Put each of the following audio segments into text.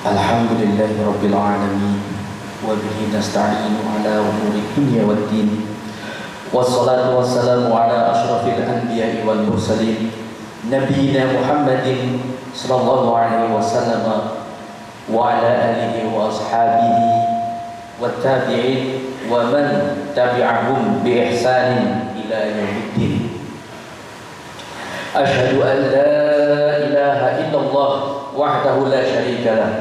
Alhamdulillahi Rabbil Alamin wa bihi nasta'inu ala umuri dunya waddin wassalatu wassalamu ala ashrafil anbiya'i wal mursalin Nabiyyina Muhammadin sallallahu alaihi wasallam wa ala alihi wa ashabihi wa tabi'in wa man tabi'ahum bi ihsanin ila yaumiddin. Asyhadu an la ilaha illallah wahdahu la syarika lah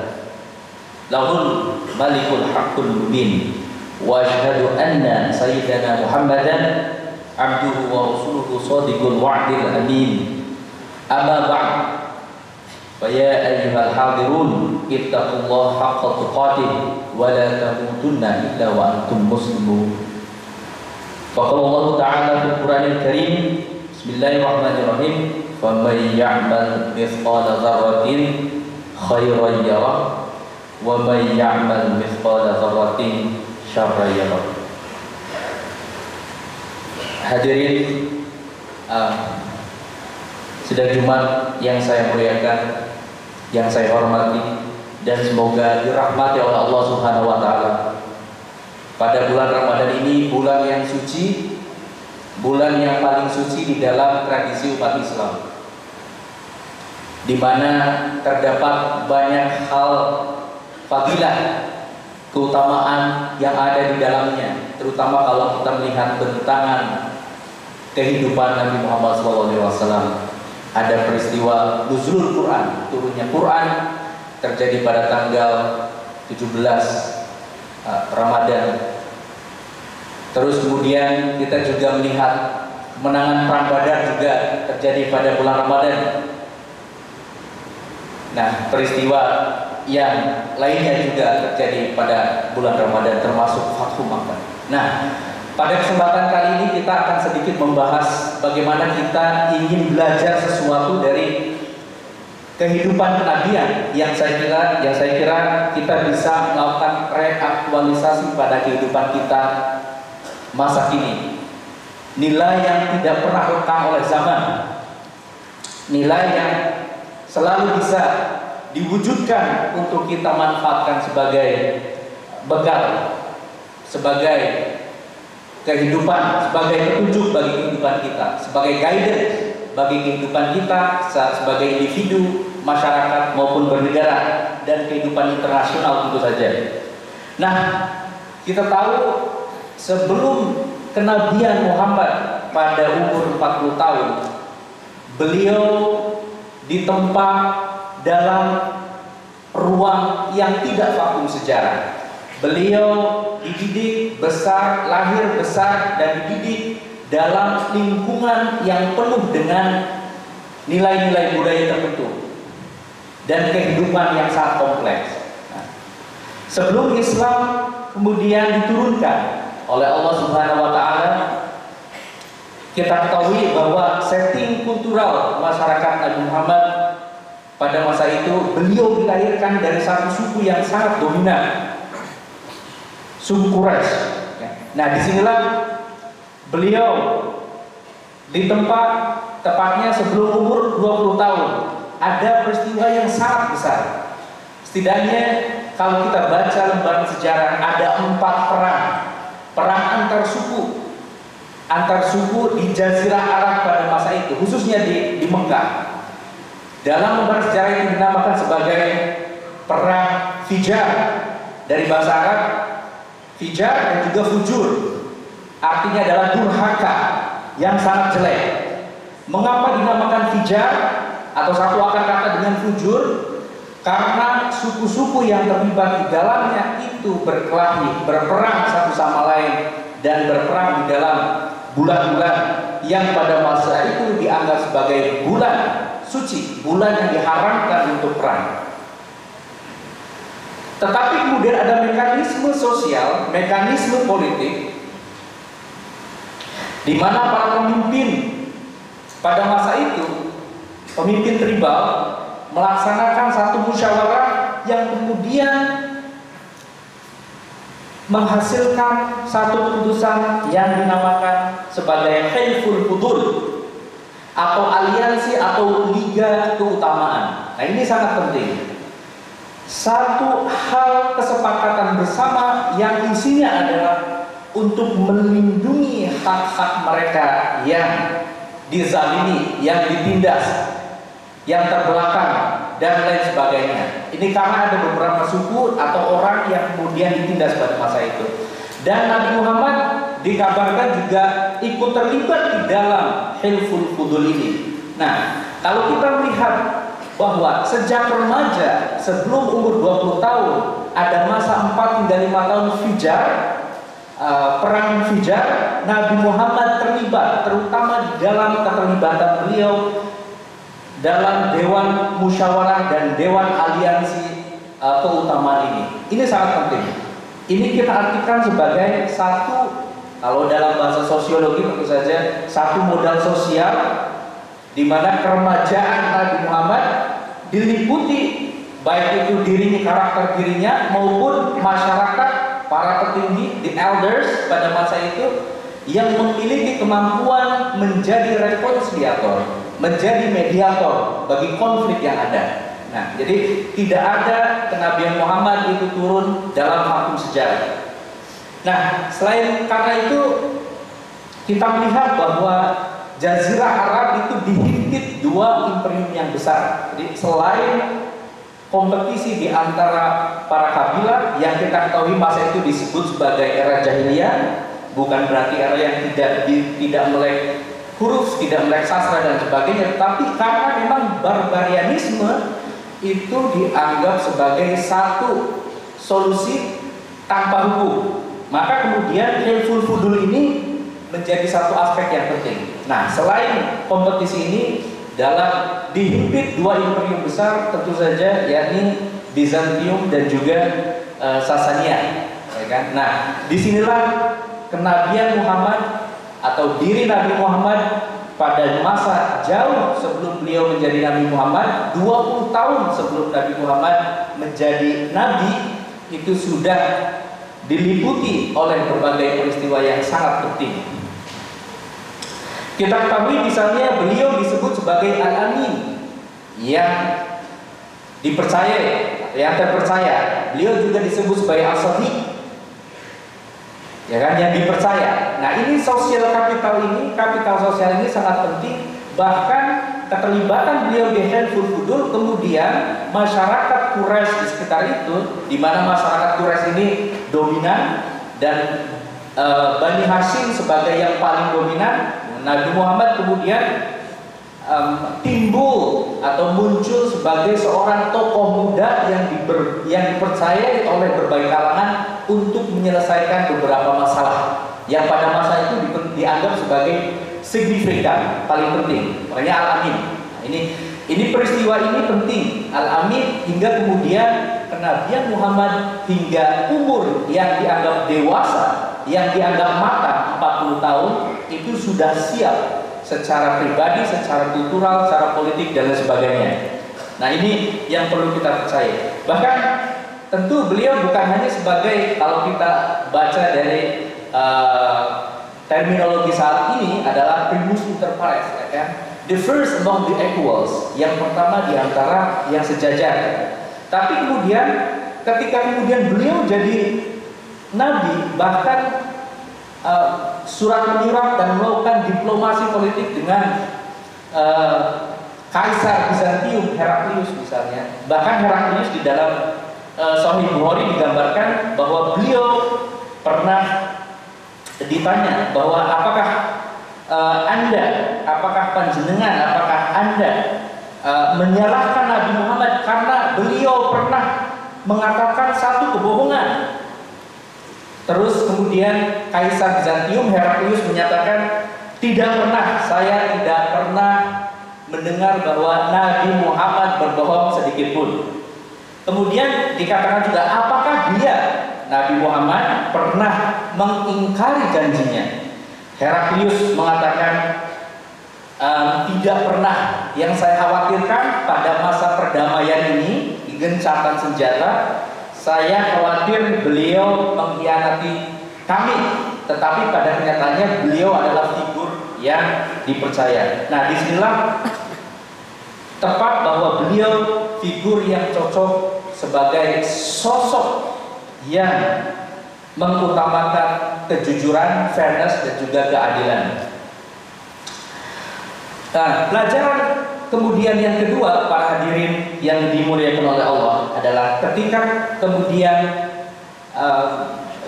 lahul malikul haqqul mubin wa asyhadu anna sayyidana Muhammadan abduhu wa rasuluhu shadiqul wa'dil amin. Amma ba'd, fa ya ayyuhal hadirun ittaqullaha haqqa tuqatih wa la tamutunna illa wa antum muslimun. Faqala Allah Ta'ala fil Qur'anil Karim, bismillahirrahmanirrahim, faman ya'mal mithqala dzarratin khairan yarah wa man ya'mal mithqala dzarratin syarran yarah. Hadirin sidang Jumat yang saya muliakan, yang saya hormati, dan semoga dirahmati oleh Allah Subhanahu wa taala. Pada bulan Ramadan ini, bulan yang suci, bulan yang paling suci di dalam tradisi umat Islam, di mana terdapat banyak hal fadilah, keutamaan yang ada di dalamnya, terutama kalau kita melihat bentangan kehidupan Nabi Muhammad SAW. Ada peristiwa nuzulul Quran, turunnya Quran terjadi pada tanggal 17 Ramadan. Terus kemudian kita juga melihat kemenangan perang Badar juga terjadi pada bulan Ramadan. Nah, peristiwa yang lainnya juga terjadi pada bulan Ramadan, termasuk Fathu Makkah. Nah, pada kesempatan kali ini kita akan sedikit membahas bagaimana kita ingin belajar sesuatu dari kehidupan kenabian yang saya kira kita bisa melakukan reaktualisasi pada kehidupan kita masa kini. Nilai yang tidak pernah lekang oleh zaman, nilai yang selalu bisa diwujudkan untuk kita manfaatkan sebagai bekal, sebagai kehidupan, sebagai petunjuk bagi kehidupan kita, sebagai guidance bagi kehidupan kita sebagai individu, masyarakat maupun bernegara, dan kehidupan internasional tentu saja. Nah, kita tahu sebelum kenabian Muhammad pada umur 40 tahun, beliau ditempa dalam ruang yang tidak vakum sejarah. Beliau dididik besar, lahir besar, dan dididik dalam lingkungan yang penuh dengan nilai-nilai budaya tertentu dan kehidupan yang sangat kompleks. Nah, sebelum Islam kemudian diturunkan oleh Allah Subhanahu wa taala, kita ketahui bahwa setting kultural masyarakat Nabi Muhammad pada masa itu, beliau dilahirkan dari satu suku yang sangat dominan, suku Quraisy. Nah, disinilah beliau ditempa tepatnya sebelum umur 20 tahun. Ada peristiwa yang sangat besar. Setidaknya kalau kita baca lembaran sejarah, ada 4 perang antar suku di Jazirah Arab pada masa itu, khususnya di Mekah. Dalam lembaran sejarah itu dinamakan sebagai perang Fijar, dari bahasa Arab Fijar dan juga Fujur, artinya adalah durhaka yang sangat jelek. Mengapa dinamakan Fijar atau satu akar kata dengan Fujur? Karena suku-suku yang terlibat di dalamnya itu berkelahi, berperang satu sama lain, dan berperang di dalam bulan-bulan yang pada masa itu dianggap sebagai bulan suci, bulan yang diharamkan untuk perang. Tetapi kemudian ada mekanisme sosial, mekanisme politik, di mana para pemimpin pada masa itu, pemimpin tribal, melaksanakan satu musyawarah yang kemudian menghasilkan satu keputusan yang dinamakan sebagai Hilful Fudul, atau aliansi atau liga keutamaan. Nah, ini sangat penting. satu hal kesepakatan bersama yang isinya adalah untuk melindungi hak-hak mereka yang dizalimi, yang ditindas, yang terbelakang, dan lain sebagainya. Ini karena ada beberapa suku atau orang yang kemudian ditindas pada masa itu. Dan Nabi Muhammad dikabarkan juga ikut terlibat di dalam Hilful Fudul ini. Nah, kalau kita melihat bahwa sejak remaja sebelum umur 20 tahun ada masa 4 hingga 5 tahun Fijar, perang Fijar, Nabi Muhammad terlibat terutama di dalam keterlibatan beliau dalam Dewan Musyawarah dan Dewan Aliansi Keutamaan ini. Ini sangat penting. Ini kita artikan sebagai satu, kalau dalam bahasa sosiologi tentu saja, satu modal sosial di mana keremajaan Nabi Muhammad diliputi baik itu dirinya, karakter dirinya maupun masyarakat, para petinggi, the elders pada masa itu yang memiliki kemampuan menjadi rekonsiliator, menjadi mediator bagi konflik yang ada. Nah, jadi tidak ada kenabian Muhammad itu turun dalam vakum sejarah. Nah, selain karena itu kita melihat bahwa Jazirah Arab itu dihimpit dua imperium yang besar. Jadi selain kompetisi di antara para kabilah yang kita ketahui masa itu disebut sebagai era jahiliyah, bukan berarti era yang tidak melek huruf, tidak melek sastra dan sebagainya, tapi karena memang barbarianisme itu dianggap sebagai satu solusi tanpa hukum, maka kemudian Hilful Fudul ini menjadi satu aspek yang penting. Nah, selain kompetisi ini dalam dihimpit dua imperium besar tentu saja, yakni Bizantium dan juga Sasania, ya kan? Nah, disinilah kenabian Muhammad atau diri Nabi Muhammad pada masa jauh sebelum beliau menjadi Nabi Muhammad, 20 tahun sebelum Nabi Muhammad menjadi Nabi, itu sudah diliputi oleh berbagai peristiwa yang sangat penting. Kita ketahui misalnya beliau disebut sebagai Al-Amin, yang dipercaya, yang terpercaya. Beliau juga disebut sebagai As-Sadiq, ya kan, yang dipercaya. Nah, ini sosial kapital ini, kapital sosial ini sangat penting. Bahkan keterlibatan beliau di Hilful Fudul, kemudian masyarakat Quraisy di sekitar itu, di mana masyarakat Quraisy ini dominan dan Bani Hashim sebagai yang paling dominan. Nabi Muhammad kemudian timbul atau muncul sebagai seorang tokoh muda yang dipercaya oleh berbagai kalangan untuk menyelesaikan beberapa masalah yang pada masa itu dianggap sebagai signifikan, paling penting. Makanya Al-Amin. Nah, ini peristiwa ini penting. Al-Amin hingga kemudian kenabian Muhammad hingga umur yang dianggap dewasa, yang dianggap matang 40 tahun itu sudah siap secara pribadi, secara kultural, secara politik dan lain sebagainya. Nah, ini yang perlu kita percaya. Bahkan tentu beliau bukan hanya sebagai, kalau kita baca dari terminologi saat ini adalah primus inter pares, ya kan? The first among the equals, yang pertama di antara yang sejajar. Tapi kemudian ketika kemudian beliau jadi nabi, bahkan surat menyurat dan melakukan diplomasi politik dengan Kaisar Bizantium Heraklius misalnya. Bahkan Heraklius di dalam Sahih Bukhari digambarkan bahwa beliau pernah ditanya bahwa apakah panjenengan, apakah Anda menyalahkan Nabi Muhammad karena beliau pernah mengatakan satu kebohongan. Terus kemudian Kaisar Bizantium Heraklius menyatakan, tidak pernah, saya tidak pernah mendengar bahwa Nabi Muhammad berbohong sedikit pun. Kemudian dikatakan juga, apakah dia, Nabi Muhammad, pernah mengingkari janjinya? Heraklius mengatakan, tidak pernah. Yang saya khawatirkan pada masa perdamaian ini, gencatan senjata, saya khawatir beliau mengkhianati kami. Tetapi pada kenyataannya beliau adalah figur yang dipercaya. Nah, disinilah tepat bahwa beliau figur yang cocok sebagai sosok yang mengutamakan kejujuran, fairness, dan juga keadilan. Nah, pelajaran kemudian yang kedua, para hadirin yang dimuliakan oleh Allah, adalah ketika kemudian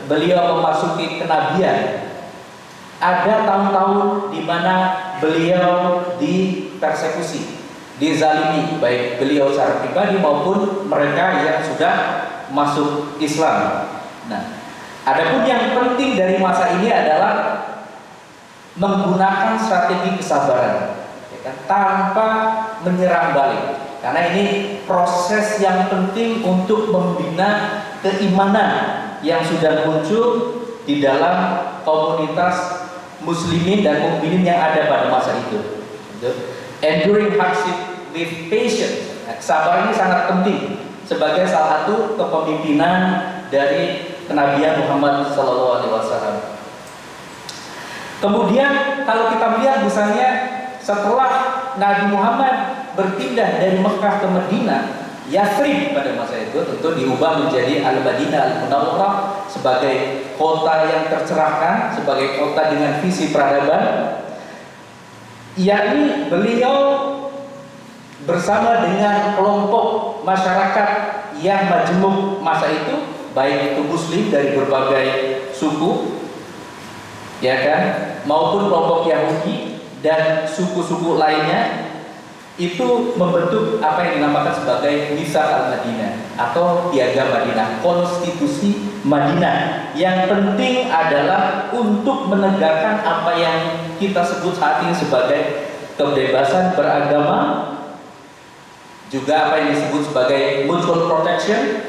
beliau memasuki kenabian, ada tahun-tahun di mana beliau dipersekusi, dizalimi, baik beliau secara pribadi maupun mereka yang sudah masuk Islam. Nah, adapun yang penting dari masa ini adalah menggunakan strategi kesabaran, ya kan, tanpa menyerang balik. Karena ini proses yang penting untuk membina keimanan yang sudah muncul di dalam komunitas muslimin dan mukminin yang ada pada masa itu. Enduring hardship with patience. Sabar ini sangat penting sebagai salah satu kepemimpinan dari kenabian Muhammad SAW. Kemudian kalau kita melihat misalnya setelah Nabi Muhammad berpindah dari Mekah ke Madinah, Yathrib pada masa itu tentu diubah menjadi Al-Madinah Al-Munawwarah sebagai kota yang tercerahkan, sebagai kota dengan visi peradaban. Yakni beliau bersama dengan kelompok masyarakat yang majemuk masa itu, baik itu muslim dari berbagai suku, ya kan, maupun kelompok Yahudi dan suku-suku lainnya, itu membentuk apa yang dinamakan sebagai Mitsaq al-Madinah atau Piagam Madinah, konstitusi Madinah. Yang penting adalah untuk menegakkan apa yang kita sebut saat ini sebagai kebebasan beragama, juga apa yang disebut sebagai mutual protection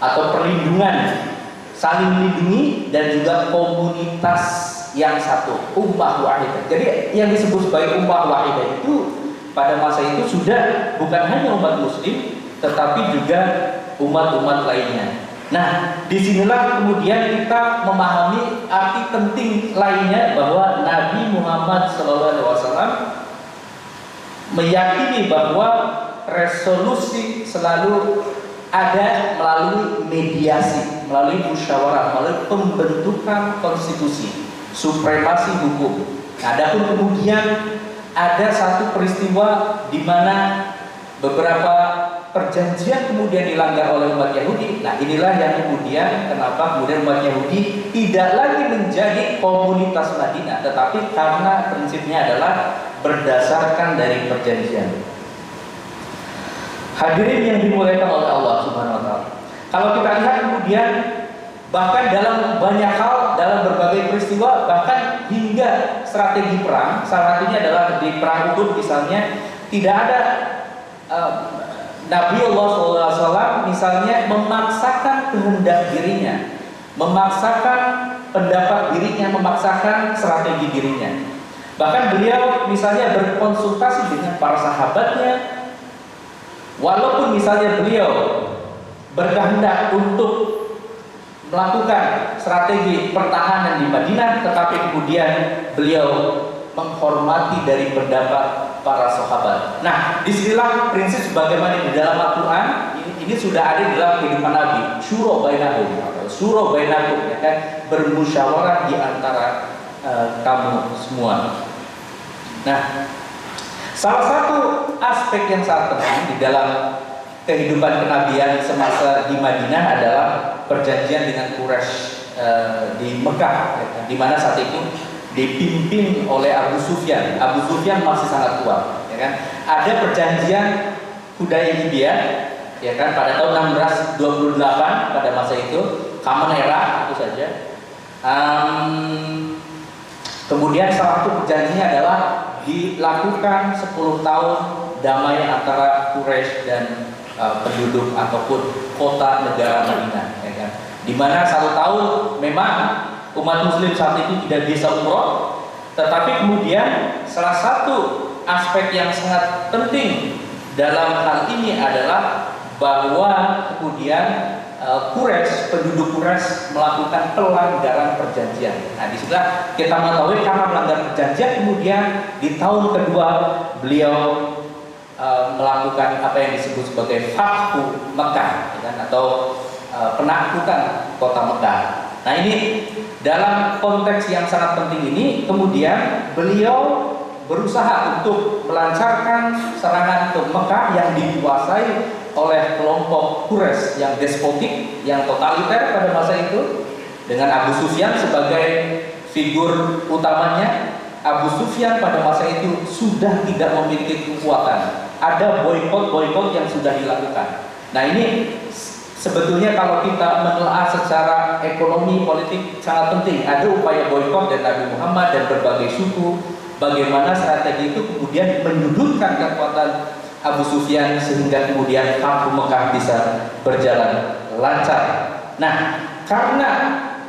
atau perlindungan, saling melindungi, dan juga komunitas yang satu, ummah wahidah. Jadi yang disebut sebagai ummah wahidah itu pada masa itu sudah bukan hanya umat muslim, tetapi juga umat-umat lainnya. Nah, disinilah kemudian kita memahami arti penting lainnya bahwa Nabi Muhammad SAW meyakini bahwa resolusi selalu ada melalui mediasi, melalui musyawarah, melalui pembentukan konstitusi, supremasi hukum. Nah, adapun kemudian ada satu peristiwa di mana beberapa perjanjian kemudian dilanggar oleh umat Yahudi. Nah, inilah yang kemudian kenapa kemudian umat Yahudi tidak lagi menjadi komunitas Madinah, tetapi karena prinsipnya adalah berdasarkan dari perjanjian. Hadirin yang dimuliakan oleh Allah Subhanahu wa taala. Kalau kita lihat kemudian bahkan dalam banyak hal, dalam berbagai peristiwa, bahkan hingga strategi perang, salah satunya adalah di perang Uhud misalnya, tidak ada Nabi Allah SAW misalnya memaksakan kehendak dirinya, memaksakan pendapat dirinya, memaksakan strategi dirinya. Bahkan beliau misalnya berkonsultasi dengan para sahabatnya, walaupun misalnya beliau berkehendak untuk melakukan strategi pertahanan di Madinah, tetapi kemudian beliau menghormati dari pendapat para sahabat. Nah, disinilah prinsip sebagaimana di dalam Al-Quran ini sudah ada di dalam kehidupan Nabi. Syura bainahum, syura bainakum, ya kan, bermusyawarah di antara kamu semua. Nah, salah satu aspek yang sangat penting di dalam kehidupan kenabian semasa di Madinah adalah perjanjian dengan Quraisy di Mekah, ya, di mana saat itu dipimpin oleh Abu Sufyan. Abu Sufyan masih sangat kuat, ya kan. Ada perjanjian Hudaybiyah, ya kan, pada tahun 628 pada masa itu, Common Era itu saja. Kemudian salah satu perjanjiannya adalah dilakukan 10 tahun damai antara Quraisy dan penduduk ataupun kota negara Madinah, ya kan? Di mana 1 tahun memang umat muslim saat itu tidak bisa umroh, tetapi kemudian salah satu aspek yang sangat penting dalam hal ini adalah bahwa kemudian penduduk Quraisy melakukan pelanggaran perjanjian. Nah, disitulah kita mengetahui karena melanggar perjanjian, kemudian di tahun kedua beliau melakukan apa yang disebut sebagai Fathu Mekah, ya kan? Atau penaklukan kota Mekah. Nah ini dalam konteks yang sangat penting ini, kemudian beliau berusaha untuk melancarkan serangan ke Mekah yang dikuasai oleh kelompok Quraisy yang despotik, yang totaliter pada masa itu, dengan Abu Sufyan sebagai figur utamanya. Abu Sufyan pada masa itu sudah tidak memiliki kekuatan. Ada boykot yang sudah dilakukan. Nah ini sebetulnya kalau kita menelaah secara ekonomi politik sangat penting. Ada upaya boykot dari Nabi Muhammad dan berbagai suku. Bagaimana strategi itu kemudian menyudutkan kekuatan Abu Sufyan sehingga kemudian Fathu Mekah bisa berjalan lancar. Nah, karena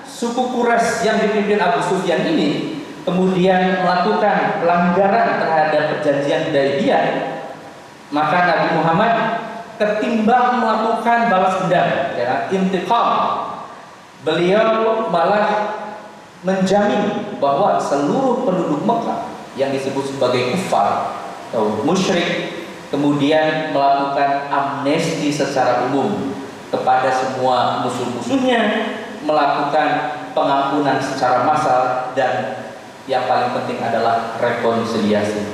suku Quraisy yang dipimpin Abu Sufyan ini kemudian melakukan pelanggaran terhadap perjanjian Hudaybiyah, maka Nabi Muhammad ketimbang melakukan balas dendam, ya, intiqam, beliau malah menjamin bahwa seluruh penduduk Mekah yang disebut sebagai kufar atau musyrik kemudian melakukan amnesti secara umum kepada semua musuh-musuhnya, melakukan pengampunan secara massal, dan yang paling penting adalah rekonsiliasi.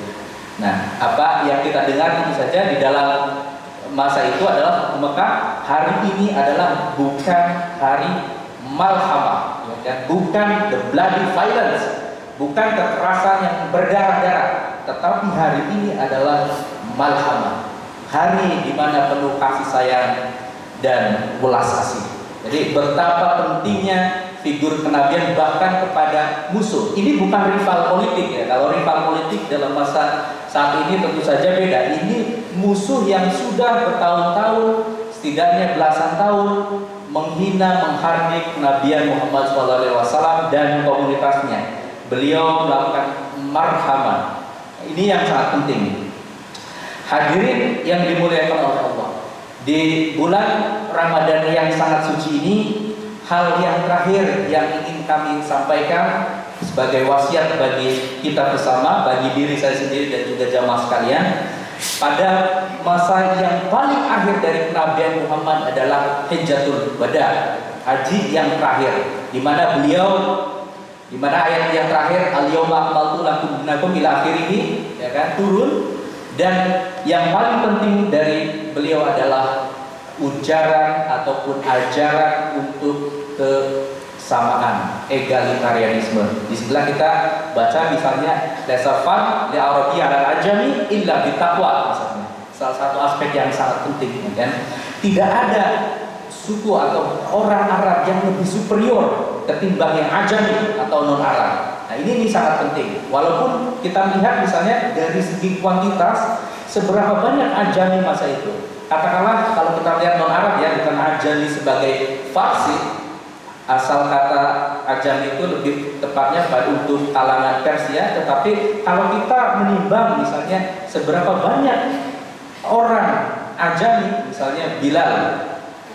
Nah, apa yang kita dengar tentu saja di dalam masa itu adalah Mekah hari ini adalah bukan hari malhamah, ya kan? Bukan the bloody violence, bukan kekerasan yang berdarah-darah, tetapi hari ini adalah malhamah, hari di mana penuh kasih sayang dan welas asih. Jadi betapa pentingnya figur kenabian bahkan kepada musuh. Ini bukan rival politik, ya. Kalau rival politik dalam masa saat ini tentu saja beda. Ini musuh yang sudah bertahun-tahun, setidaknya belasan tahun, menghina, menghardik kenabian Muhammad SAW dan komunitasnya. Beliau melakukan marhamah. Ini yang sangat penting. Hadirin yang dimuliakan oleh Allah, di bulan Ramadan yang sangat suci ini, hal yang terakhir yang ingin kami sampaikan sebagai wasiat bagi kita bersama, bagi diri saya sendiri dan juga jamaah sekalian, pada masa yang paling akhir dari kenabian Muhammad adalah Hajjatul Wada, haji yang terakhir, di mana ayat yang terakhir al-yawma akmaltu lakum dinakum ila akhirih, ya kan, turun. Dan yang paling penting dari beliau adalah ujaran ataupun ajaran untuk kesamaan, egalitarianisme. Di sebelah kita baca misalnya lesafan li arabi ala ajami illa bitaqwa, misalnya. Salah satu aspek yang sangat penting, kan? Tidak ada suku atau orang Arab yang lebih superior ketimbang yang ajami atau non Arab. Nah ini sangat penting. Walaupun kita melihat misalnya dari segi kuantitas seberapa banyak ajami masa itu. Katakanlah kalau kita lihat non Arab, ya, bukan ajami sebagai Farsi. Asal kata ajami itu lebih tepatnya untuk kalangan Persia. Tetapi kalau kita menimbang misalnya seberapa banyak orang ajami, misalnya Bilal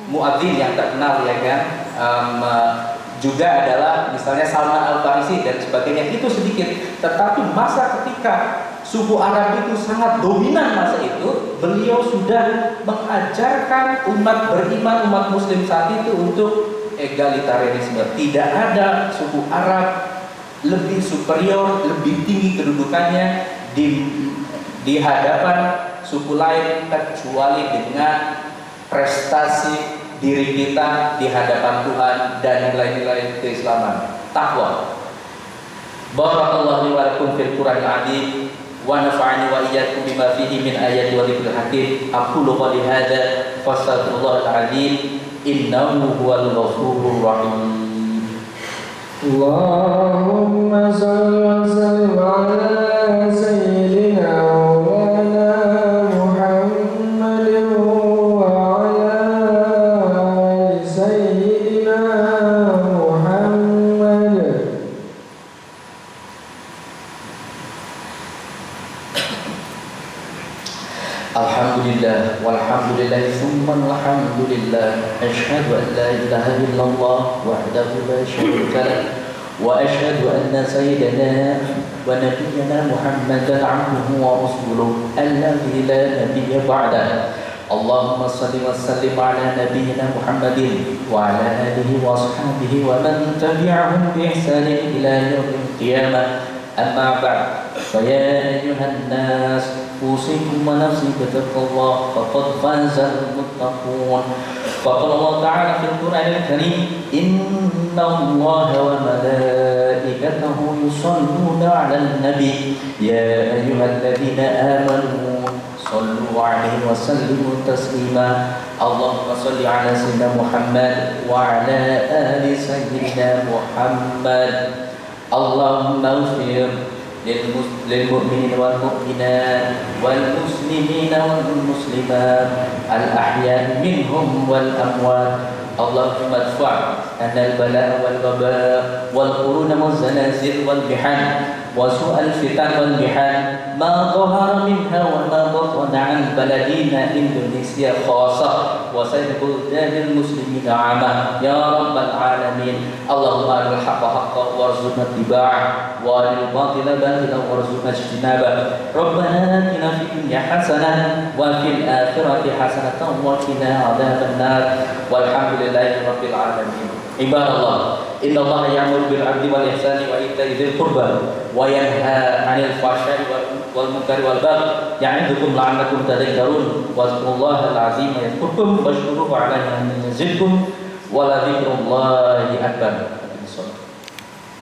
muadzin yang terkenal, ya kan, juga adalah misalnya Salman Al-Farisi dan sebagainya, itu sedikit. Tetapi masa ketika suku Arab itu sangat dominan masa itu, beliau sudah mengajarkan umat beriman, umat muslim saat itu untuk egalitarianisme. Tidak ada suku Arab lebih superior, lebih tinggi kedudukannya di hadapan suku lain kecuali dengan prestasi diri kita di hadapan Tuhan dan nilai-nilai keislaman, takwa. Barakallahu li wa lakum fil Qur'anil azim wa nafa'ani wa iyyakum bima fihi min ayati wa dzikril hakim. Aqulu qali hadza fastaghfirullahal azim innahu huwal ghafurur rahim. Allahumma shalli wa sallim ala sayyidina Alhamdulillah walhamdulillah thumma alhamdulillah asyhadu an la ilaha illallah wahdahu la syarika lah وأشهد أن سيدنا ونبينا محمدا عبده ورسوله الذي لا نبي بعده. اللهم صل وسلم على نبينا محمد وعلى آله وأصحابه ومن تبعهم بإحسان إلى يوم القيامة. أما بعد، فيا أيها الناس أوصيكم ونفسي بتقوى الله فقد فاز المتقون. فقال الله تعالى في القرآن الكريم: إن الله وملائكته يصلون على النبي يا أيها الذين آمنوا صلوا عليه وسلموا تسليما. اللهم صل على سيدنا محمد وعلى آل سيدنا محمد. اللهم اغفر للمؤمنين والمؤمنات والمسلمين والمسلمات الأحياء منهم والأموات. اللهم ادفع عنا البلاء والوباء والقرون والزلازل والمحن وسوء الفتن والمحن ما ظهر منها وما بطن عن بلدنا إندونيسيا خاصة وسائر بلدان المسلمين عامة يا رب العالمين. اللهم أرنا الحق حقا وارزقنا اتباعه وأرنا الباطل باطلا وارزقنا اجتنابه. ربنا آتنا في الدنيا حسنة وفي الآخرة حسنة وقنا عذاب النار والحمد لله رب العالمين. عباد الله، إن الله يأمر بالعدل والإحسان وإيتاء ذي القربى وينهى عن الفحشاء والمنكر والبغي يعظكم لعلكم تذكرون. واذكروا الله العظيم يذكركم واشكروه على نعمه يزدكم ولذكر الله أكبر.